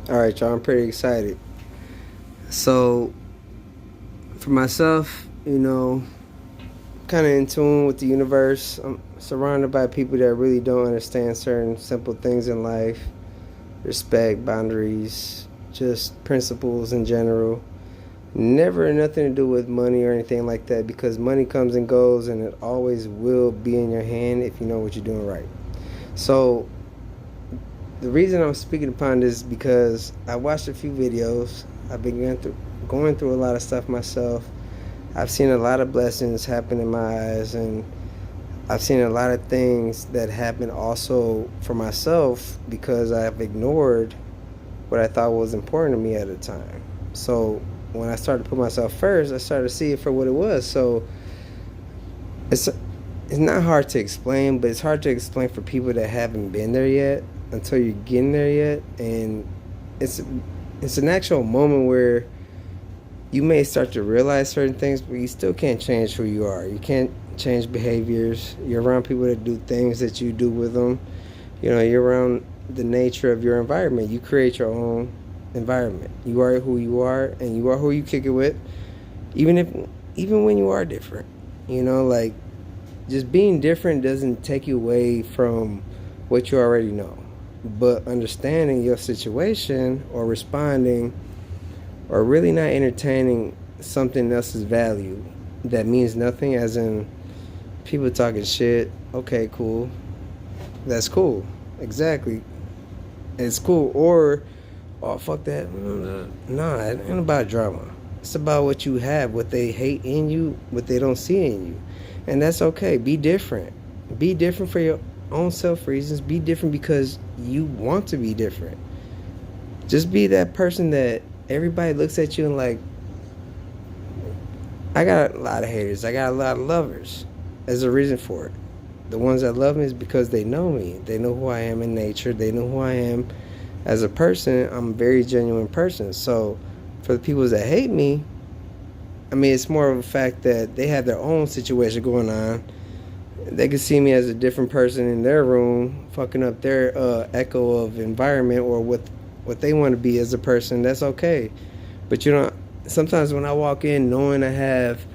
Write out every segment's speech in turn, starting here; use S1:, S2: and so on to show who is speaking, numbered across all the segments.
S1: All right, y'all. I'm pretty excited. So, for myself, kind of in tune with the universe. I'm surrounded by people that really don't understand certain simple things in life, respect, boundaries, just principles in general. Never nothing to do with money or anything like that because money comes and goes and it always will be in your hand if you know what you're doing right. So, the reason I'm speaking upon this is because I watched a few videos. I've been going through a lot of stuff myself. I've seen a lot of blessings happen in my eyes, and I've seen a lot of things that happen also for myself because I've ignored what I thought was important to me at the time. So when I started to put myself first, I started to see it for what it was. So it's it's not hard to explain, but it's hard to explain for people that haven't been there yet until you're getting there yet. And it's it's an actual moment where you may start to realize certain things, but you still can't change who you are. You can't change behaviors. You're around people that do things that you do with them. You're around the nature of your environment. You create your own environment. You are who you are, and you are who you kick it with, even when you are different. Like just being different doesn't take you away from what you already know. But understanding your situation or responding or really not entertaining something else's value that means nothing, as in people talking shit. Okay, cool. That's cool. Exactly. It's cool. Or, oh, fuck that. Nah, it ain't about drama. It's about what you have, what they hate in you, what they don't see in you. And that's okay. Be different. Be different for your own self reasons. Be different because you want to be different. Just be that person that everybody looks at you and like, I got a lot of haters. I got a lot of lovers. There's a reason for it. The ones that love me is because they know me. They know who I am in nature. They know who I am as a person. I'm a very genuine person. So for the people that hate me, I mean, it's more of a fact that they have their own situation going on. They can see me as a different person in their room, fucking up their echo of environment or what they want to be as a person. That's okay. But sometimes when I walk in knowing I have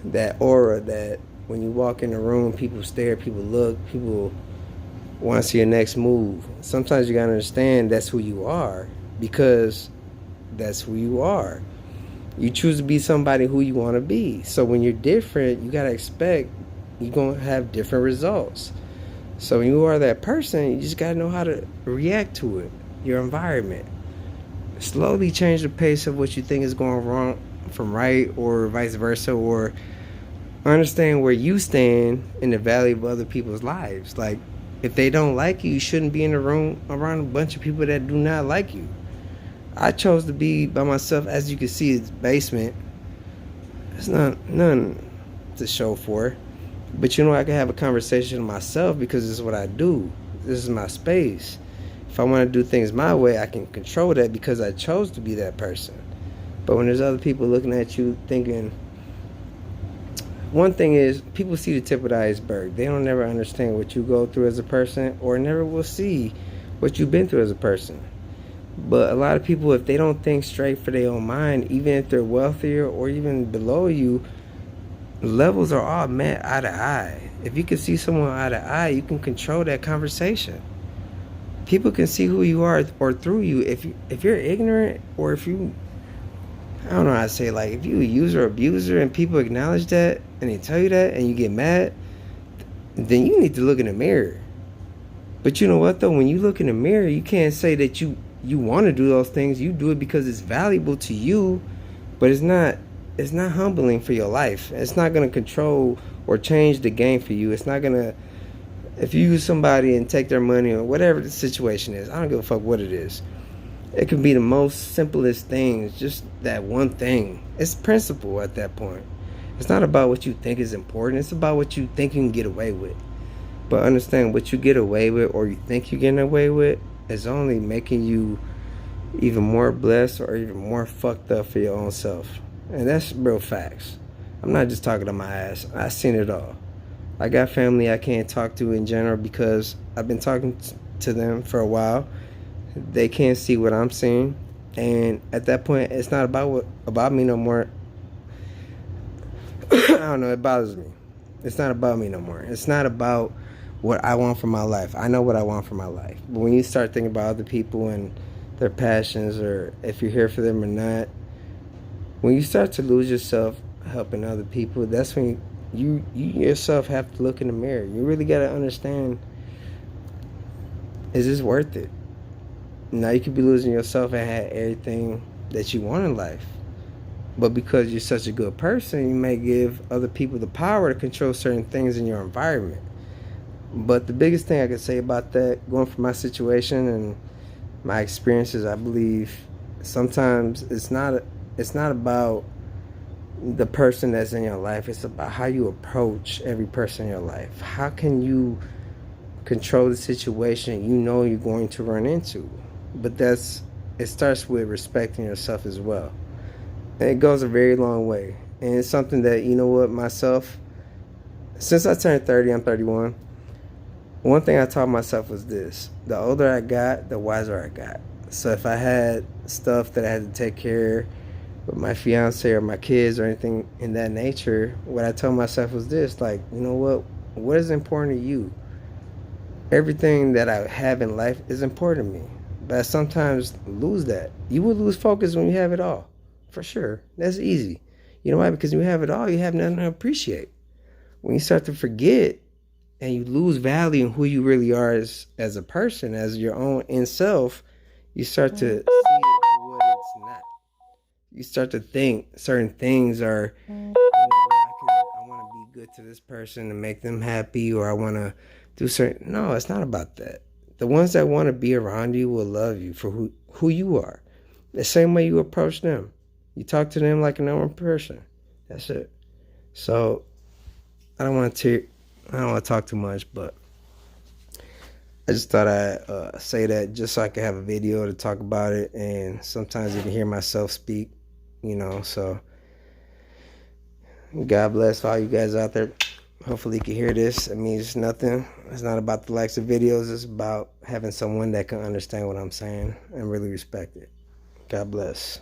S1: that aura that when you walk in the room, people stare, people look, people want to see your next move. Sometimes you got to understand that's who you are because that's who you are. You choose to be somebody who you want to be. So when you're different, you got to expect you're going to have different results. So when you are that person, you just got to know how to react to it, your environment. Slowly change the pace of what you think is going wrong from right or vice versa, or understand where you stand in the value of other people's lives. Like, if they don't like you, you shouldn't be in a room around a bunch of people that do not like you. I chose to be by myself. As you can see, it's basement. There's none to show for. But I can have a conversation with myself because this is what I do. This is my space. If I want to do things my way, I can control that because I chose to be that person. But when there's other people looking at you thinking, one thing is, people see the tip of the iceberg. They don't never understand what you go through as a person, or never will see what you've been through as a person. But a lot of people, if they don't think straight for their own mind, even if they're wealthier or even below you, levels are all met eye to eye. If you can see someone eye to eye, you can control that conversation. People can see who you are or through you. If you're ignorant, or if you, I don't know how to say, like, if you a user or abuser and people acknowledge that and they tell you that and you get mad, then you need to look in the mirror. But you know what though? When you look in the mirror, you can't say that you want to do those things. You do it because it's valuable to you, but it's not humbling for your life. It's not going to control or change the game for you. It's not going to, if you use somebody and take their money or whatever the situation is, I don't give a fuck what it is. It can be the most simplest things, just that one thing. It's principle at that point. It's not about what you think is important. It's about what you think you can get away with. But understand, what you get away with or you think you're getting away with is only making you even more blessed or even more fucked up for your own self. And that's real facts. I'm not just talking to my ass. I've seen it all. I got family I can't talk to in general because I've been talking to them for a while. They can't see what I'm seeing, and at that point, it's not about me no more. I don't know. It bothers me. It's not about me no more. It's not about what I want for my life. I know what I want for my life. But when you start thinking about other people and their passions, or if you're here for them or not, when you start to lose yourself helping other people, that's when you yourself have to look in the mirror. You really got to understand, is this worth it? Now you could be losing yourself and have everything that you want in life. But because you're such a good person, you may give other people the power to control certain things in your environment. But the biggest thing I could say about that, going from my situation and my experiences, I believe sometimes it's not about the person that's in your life. It's about how you approach every person in your life. How can you control the situation you know you're going to run into? But it starts with respecting yourself as well. And it goes a very long way. And it's something that, you know what, myself, since I turned 30, I'm 31. One thing I taught myself was this: the older I got, the wiser I got. So if I had stuff that I had to take care of with my fiance or my kids or anything in that nature, what I told myself was this: like, you know what is important to you? Everything that I have in life is important to me. But I sometimes lose that. You will lose focus when you have it all. For sure. That's easy. You know why? Because when you have it all, you have nothing to appreciate. When you start to forget and you lose value in who you really are as a person, as your own in self, you start to see it for what it's not. You start to think certain things are, I want to be good to this person and make them happy, or I want to do certain. No, it's not about that. The ones that want to be around you will love you for who you are. The same way you approach them. You talk to them like a normal person. That's it. So I don't want to talk too much, but I just thought I'd say that just so I could have a video to talk about it, and sometimes you can hear myself speak, so God bless all you guys out there. Hopefully you can hear this. It means nothing. It's not about the likes of videos. It's about having someone that can understand what I'm saying and really respect it. God bless.